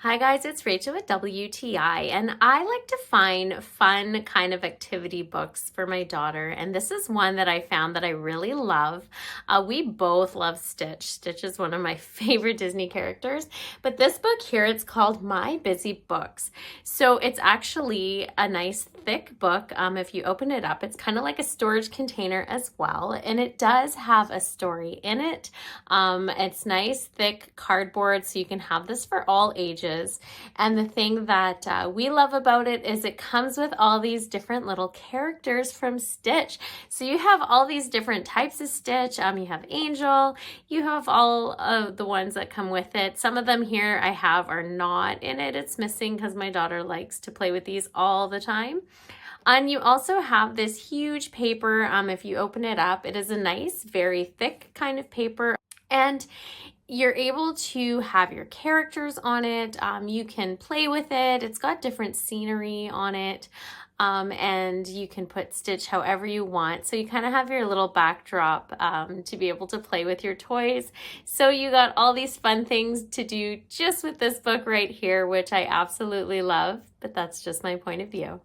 Hi guys, it's Rachel with WTI, and I like to find fun kind of activity books for my daughter, and this is one that I found that I really love. We both love Stitch. Stitch is one of my favorite Disney characters, but this book here, it's called My Busy Books. So it's actually a nice thick book. If you open it up, it's kind of like a storage container as well, and it does have a story in it. It's nice, thick cardboard, so you can have this for all ages. And the thing that we love about it is it comes with all these different little characters from Stitch. So you have all these different types of Stitch. You have Angel, you have all of the ones that come with it. Some of them here I have are not in it. It's missing because my daughter likes to play with these all the time. And you also have this huge paper. If you open it up, it is a nice, very thick kind of paper. And you're able to have your characters on it. You can play with it. It's got different scenery on it. And you can put Stitch however you want. So you kind of have your little backdrop to be able to play with your toys. So you got all these fun things to do just with this book right here, which I absolutely love. But that's just my point of view.